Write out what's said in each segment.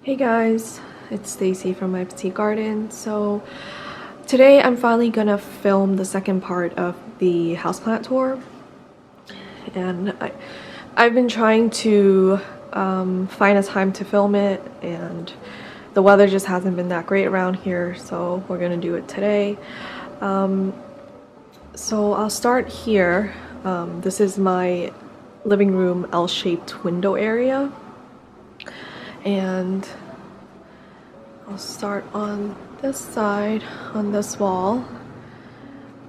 Hey guys, it's Stacy from my petite garden. So today I'm finally gonna film the second part of the houseplant tour, and I've been trying to find a time to film it, and the weather just hasn't been that great around here, so we're gonna do it today. So I'll start here. This is my living room L-shaped window area. And I'll start on this side, on this wall.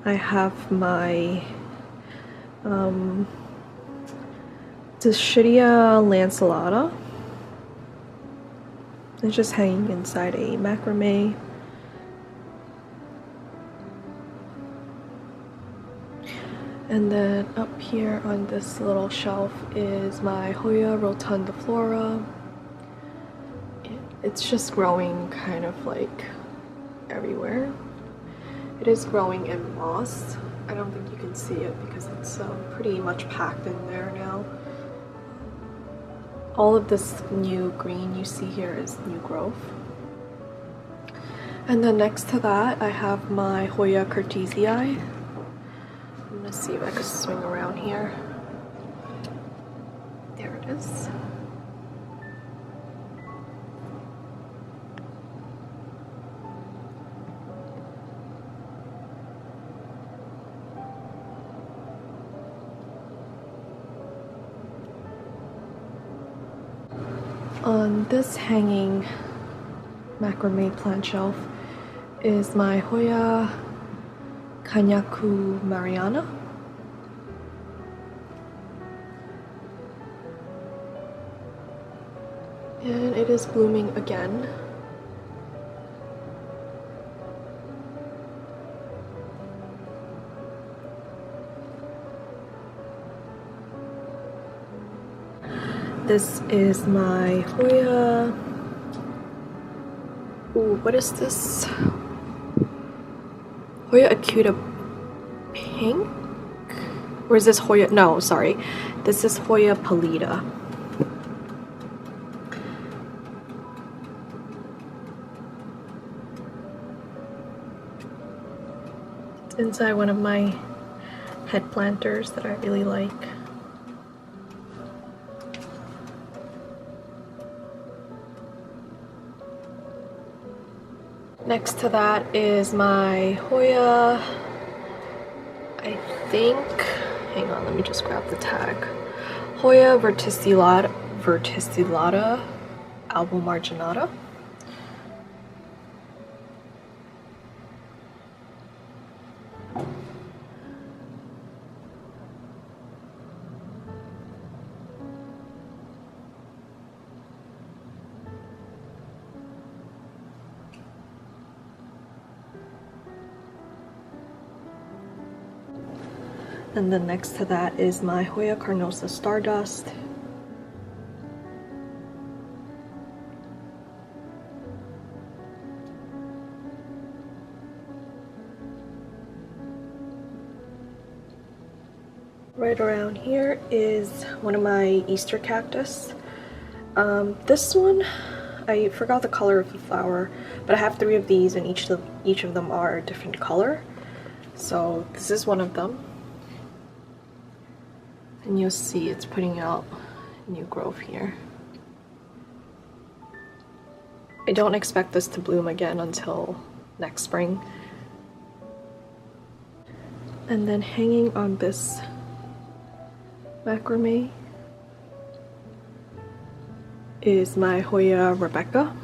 I have my Dischidia Lanceolata. It's just hanging inside a macrame. And then up here on this little shelf is my Hoya rotundiflora. It's just growing kind of like everywhere. It is growing in moss. I don't think you can see it because it's pretty much packed in there now. All of this new green you see here is new growth. And then next to that I have my Hoya Curtisii. I'm gonna see if I can swing around here. There it is. On this hanging macrame plant shelf is my Hoya Mariana. And it is blooming again. This is my Hoya. Ooh, what is this? Hoya Acuta Pink? Or is this Hoya? No, sorry. This is Hoya Pallida. It's inside one of my head planters that I really like. Next to that is my Hoya, I think, hang on, let me just grab the tag. Hoya Brevialata Albomarginata. And then next to that is my Hoya Carnosa Stardust. Right around here is one of my Easter cactus. This one, I forgot the color of the flower, but I have 3 of these and each of them are a different color. So this is one of them. And you'll see it's putting out new growth here. I don't expect this to bloom again until next spring. And then hanging on this macrame is my Hoya Rebecca.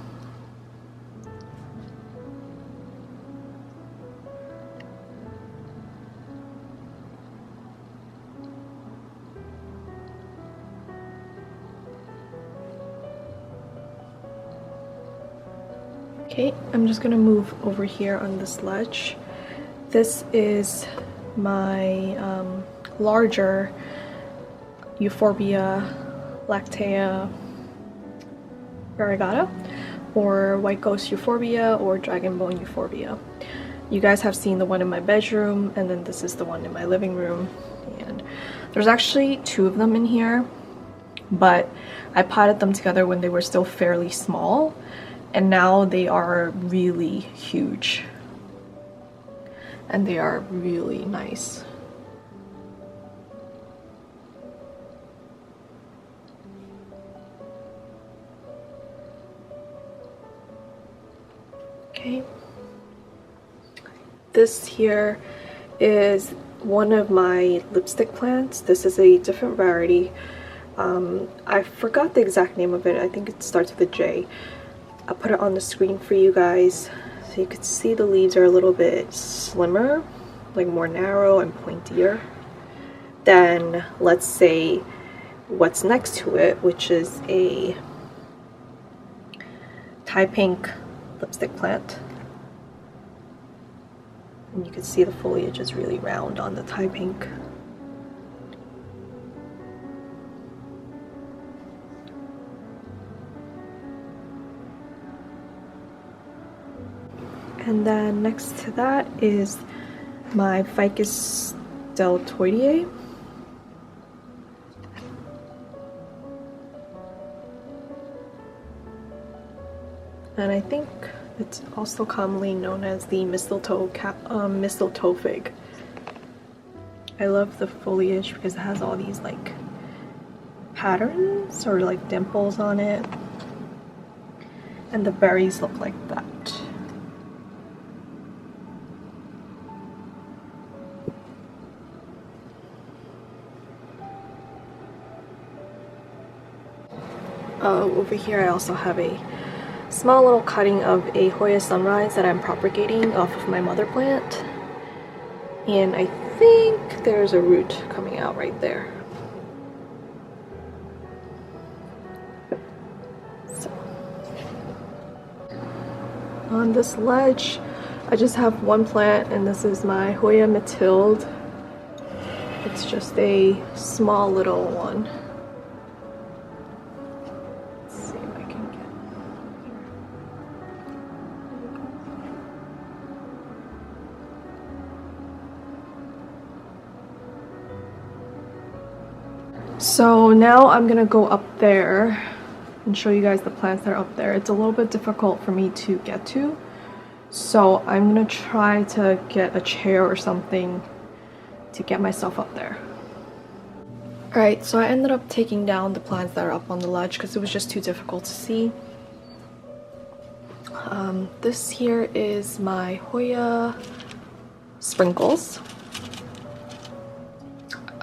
Okay, I'm just gonna move over here on this ledge. This is my larger Euphorbia lactea variegata, or white ghost euphorbia, or dragon bone euphorbia. You guys have seen the one in my bedroom, and then this is the one in my living room. And there's actually 2 of them in here. but I potted them together when they were still fairly small, and now they are really huge and they are really nice. Okay, this here is one of my lipstick plants. This is a different variety. I forgot the exact name of it. I think it starts with a J. I'll put it on the screen for you guys so you can see the leaves are a little bit slimmer, like more narrow and pointier than, let's say, what's next to it, which is a Thai pink lipstick plant. And you can see the foliage is really round on the Thai pink. And then next to that is my Ficus Deltoidea. And I think it's also commonly known as the mistletoe fig. I love the foliage because it has all these like patterns or like dimples on it, and the berries look like that. Over here I also have a small little cutting of a Hoya Sunrise that I'm propagating off of my mother plant, and I think there's a root coming out right there. So on this ledge I just have one plant, and this is my Hoya Mathilde. It's just a small little one. So now I'm gonna go up there and show you guys the plants that are up there. It's a little bit difficult for me to get to, so I'm gonna try to get a chair or something to get myself up there. Alright, so I ended up taking down the plants that are up on the ledge because it was just too difficult to see. This here is my Hoya Sprinkles.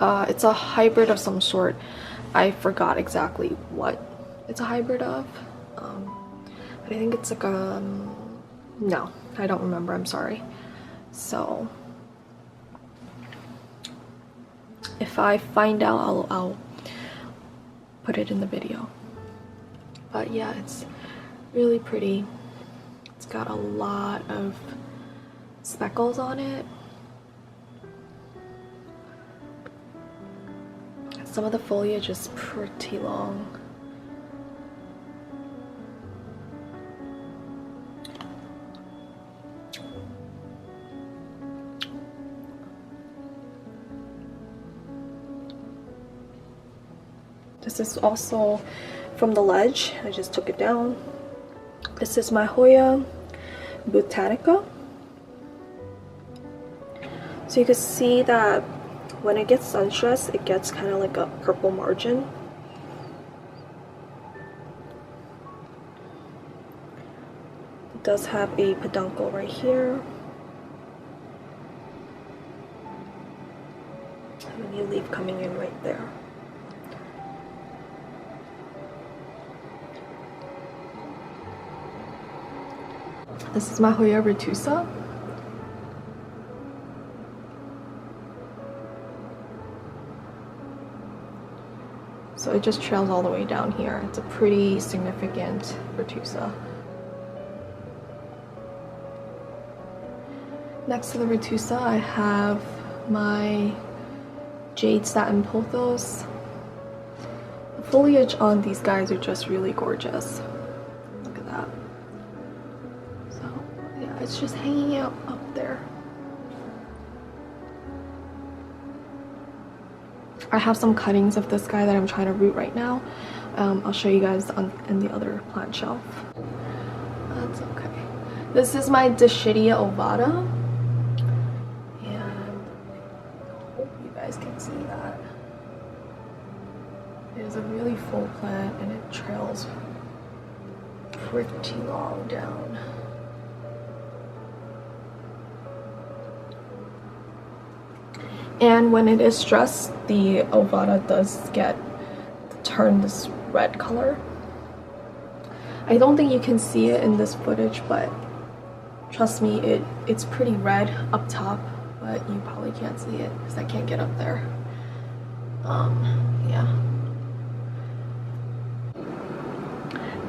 It's a hybrid of some sort. I forgot exactly what it's a hybrid of. But I think it's like a... no, I don't remember, I'm sorry. So if I find out, I'll put it in the video. But yeah, it's really pretty. It's got a lot of speckles on it. Some of the foliage is pretty long. This is also from the ledge. I just took it down. This is my Hoya Botanica. So you can see that when it gets sunstressed, it gets kind of like a purple margin. It does have a peduncle right here. And a new leaf coming in right there. This is my Hoya Retusa. So it just trails all the way down here. It's a pretty significant Retusa. Next to the Retusa, I have my Jade Satin Pothos. The foliage on these guys are just really gorgeous. Look at that. So yeah, it's just hanging out up there. I have some cuttings of this guy that I'm trying to root right now. I'll show you guys in the other plant shelf. That's okay. This is my Dischidia ovata, and I hope you guys can see that. It is a really full plant and it trails pretty long down. And when it is stressed, the ovata does turn this red color. I don't think you can see it in this footage, but trust me, it's pretty red up top, but you probably can't see it because I can't get up there. Yeah.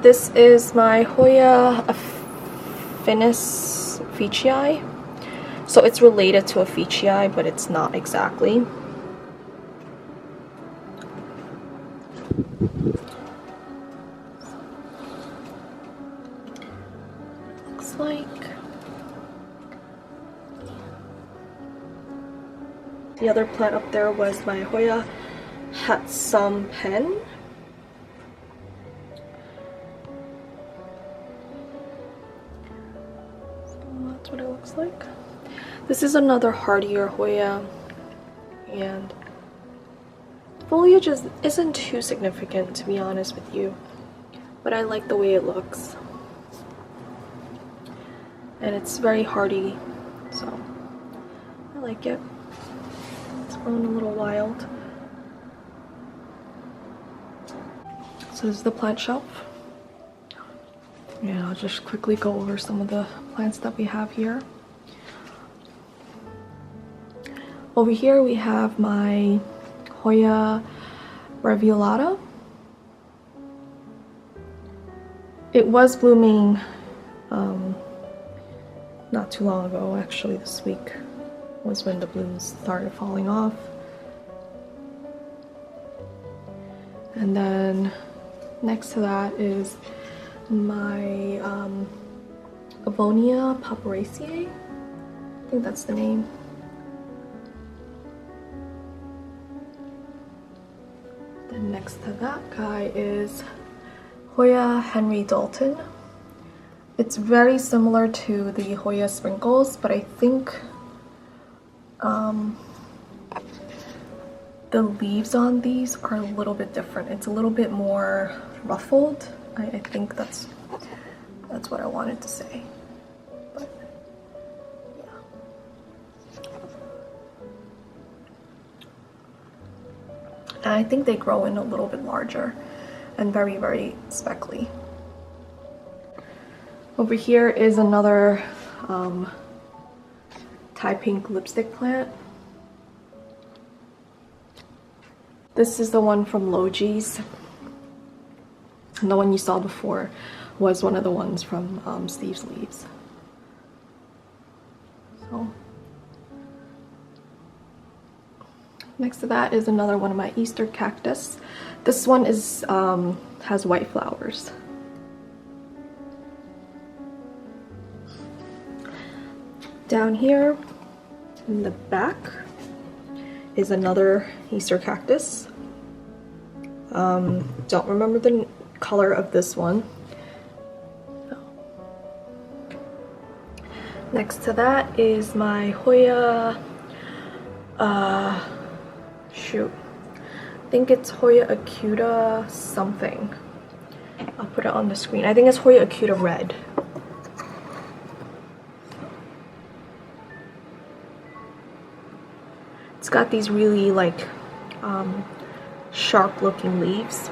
This is my Hoya Finis Ficii. So it's related to a Ficii, but it's not exactly. Looks like the other plant up there was my Hoya Serpens. That's what it looks like. This is another hardier Hoya, and foliage isn't too significant, to be honest with you, but I like the way it looks. And it's very hardy, so I like it. It's grown a little wild. So this is the plant shelf. Yeah, I'll just quickly go over some of the plants that we have here. Over here we have my Hoya Brevialata. It was blooming not too long ago, actually this week was when the blooms started falling off. And then next to that is my Avonia papyracea. I think that's the name. Then next to that guy is Hoya Henry Dalton. It's very similar to the Hoya Sprinkles, but I think the leaves on these are a little bit different. It's a little bit more ruffled. I think that's what I wanted to say. But yeah. And I think they grow in a little bit larger and very, very speckly. Over here is another Thai pink lipstick plant. This is the one from Logi's. And the one you saw before was one of the ones from Steve's Leaves. So next to that is another one of my Easter cactus. This one is has white flowers. Down here in the back is another Easter cactus. Don't remember the color of this one. Next to that is my Hoya, shoot, I think it's Hoya Acuta something. I'll put it on the screen. I think it's Hoya Acuta Red. It's got these really like sharp looking leaves.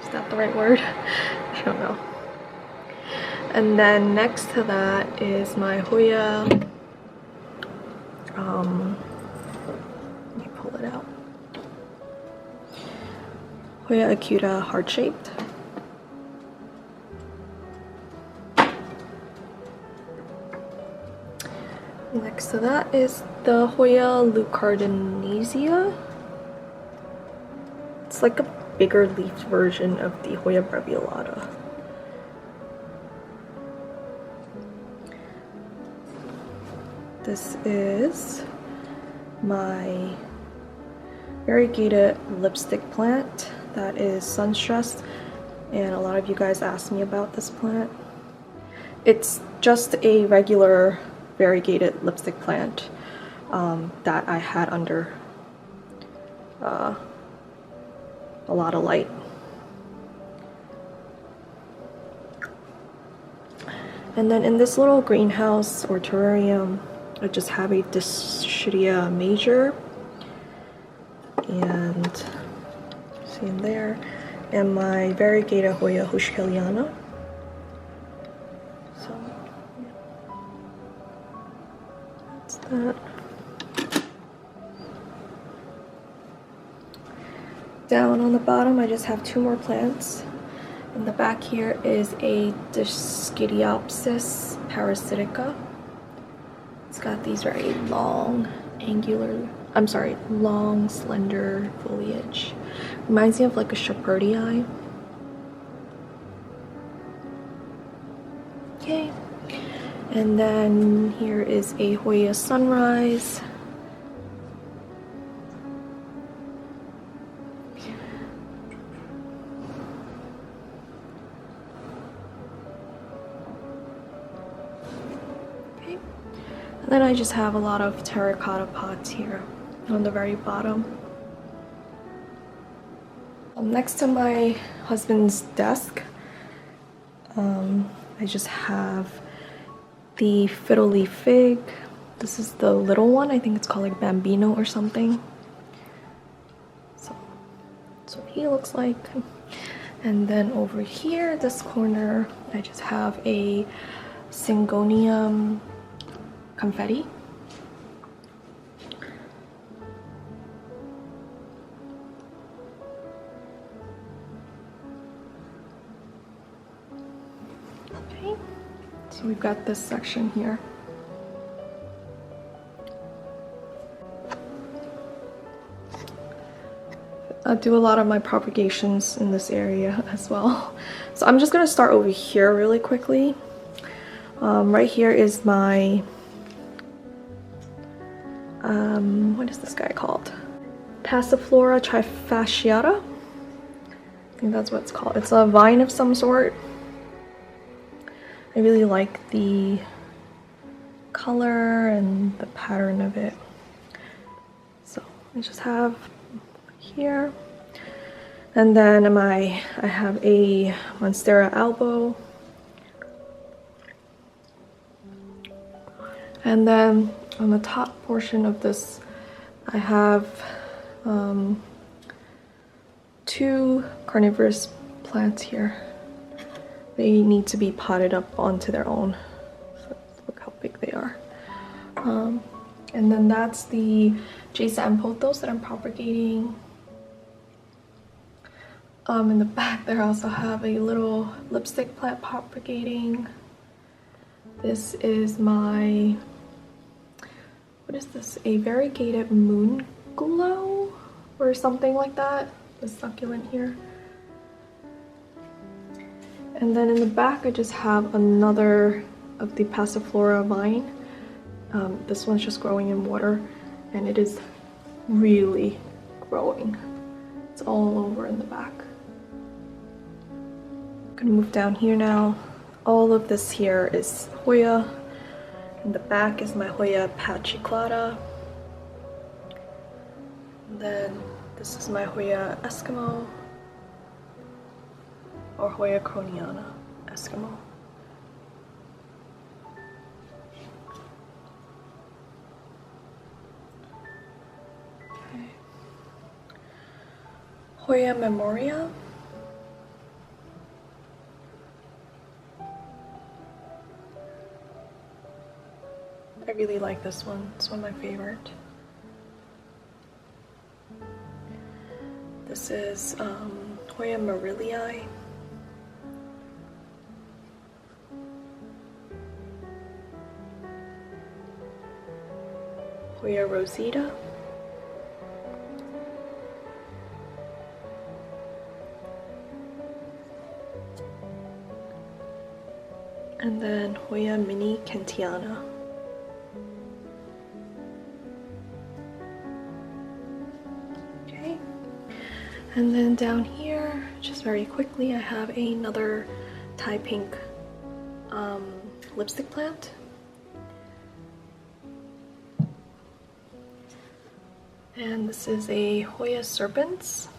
Is that the right word? I don't know. And then next to that is my Hoya, let me pull it out. Hoya Acuta heart-shaped. Next to that is the Hoya Curtisii. It's like a bigger leafed version of the Hoya Brevialata. This is my variegated lipstick plant that is sun stressed, and a lot of you guys asked me about this plant. It's just a regular variegated lipstick plant that I had under a lot of light. And then in this little greenhouse or terrarium, I just have a Dischidia major, and see in there, and my variegated Hoya Kentiana. So that's that. Down on the bottom, I just have 2 more plants. In the back here is a Dischidia parasitica. It's got these very long, long, slender foliage. Reminds me of like a Shepherdii. Okay, and then here is a Hoya Sunrise. And then I just have a lot of terracotta pots here on the very bottom. Next to my husband's desk, I just have the fiddle leaf fig. This is the little one. I think it's called like Bambino or something. So that's what he looks like. And then over here, this corner, I just have a Syngonium Confetti. Okay, so we've got this section here. I do a lot of my propagations in this area as well. So I'm just gonna start over here really quickly. Right here is my what is this guy called? Passiflora trifasciata. I think that's what it's called. It's a vine of some sort. I really like the color and the pattern of it. So I just have here. And then I have a Monstera albo. And then on the top portion of this, I have 2 carnivorous plants here. They need to be potted up onto their own. So look how big they are. And then that's the Jade and Pothos that I'm propagating. In the back there, I also have a little lipstick plant propagating. This is my, what is this? A variegated Moonglow or something like that. The succulent here. And then in the back, I just have another of the Passiflora vine. This one's just growing in water, and it is really growing. It's all over in the back. I'm gonna move down here now. All of this here is Hoya. In the back is my Hoya Brevialata. And then this is my Hoya Eskimo, or Hoya Kentiana Eskimo. Okay. Hoya Memoria. I really like this one. It's one of my favorite. This is Hoya Memoria. Hoya Rosita. And then Hoya Mini Kentiana. Okay. And then down here, just very quickly, I have another Thai pink lipstick plant. And this is a Hoya Serpens.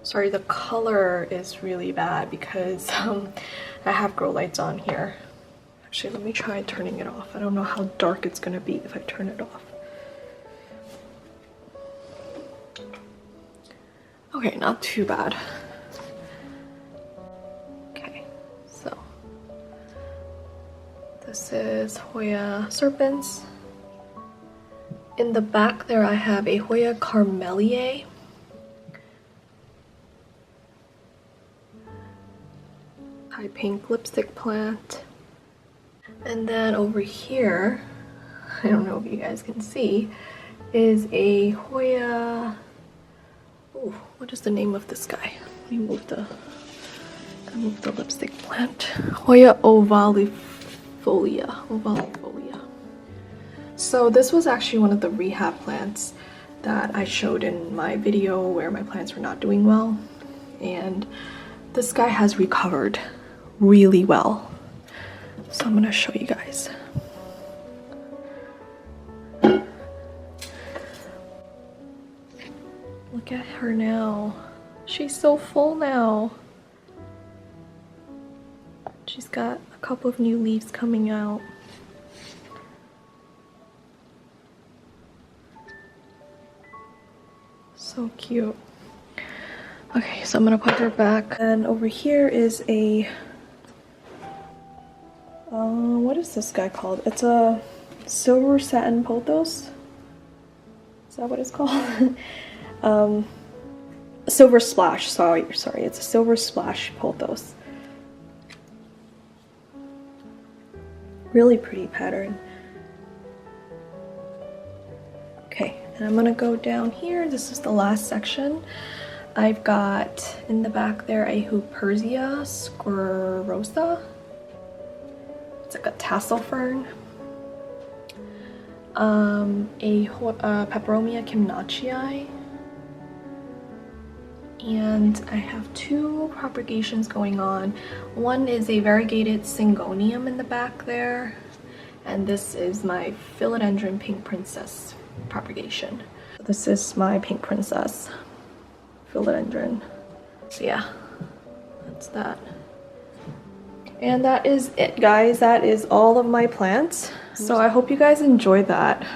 Sorry, the color is really bad because I have grow lights on here. Actually, let me try turning it off. I don't know how dark it's gonna be if I turn it off. Okay, not too bad. Okay, so this is Hoya Serpens. In the back there, I have a Hoya Carmelier. High pink lipstick plant. And then over here, I don't know if you guys can see, is a Hoya... Oh, what is the name of this guy? Let me move the lipstick plant. Hoya Ovalifolia. So this was actually one of the rehab plants that I showed in my video where my plants were not doing well. And this guy has recovered really well. So I'm gonna show you guys. Look at her now. She's so full now. She's got a couple of new leaves coming out. So cute. Okay, so I'm gonna put her back. And over here is a what is this guy called? It's a silver satin pothos. Is that what it's called? Silver splash. Sorry, it's a silver splash pothos. Really pretty pattern. Okay, and I'm gonna go down here. This is the last section. I've got in the back there a Huperzia squarosa. It's like a tassel fern. A Peperomia kimnachii. And I have two propagations going on. One is a variegated Syngonium in the back there. And this is my philodendron pink princess propagation. This is my pink princess philodendron. So yeah, that's that. And that is it, guys. That is all of my plants. So I hope you guys enjoyed that.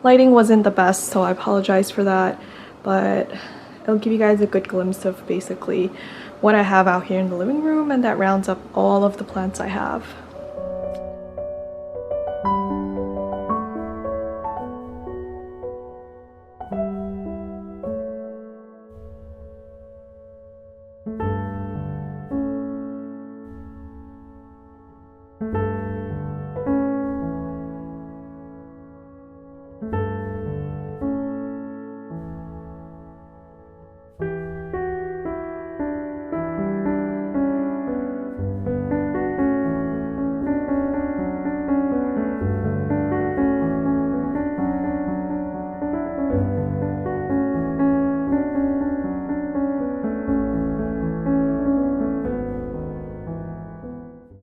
Lighting wasn't the best, so I apologize for that. But it'll give you guys a good glimpse of basically what I have out here in the living room, and that rounds up all of the plants I have.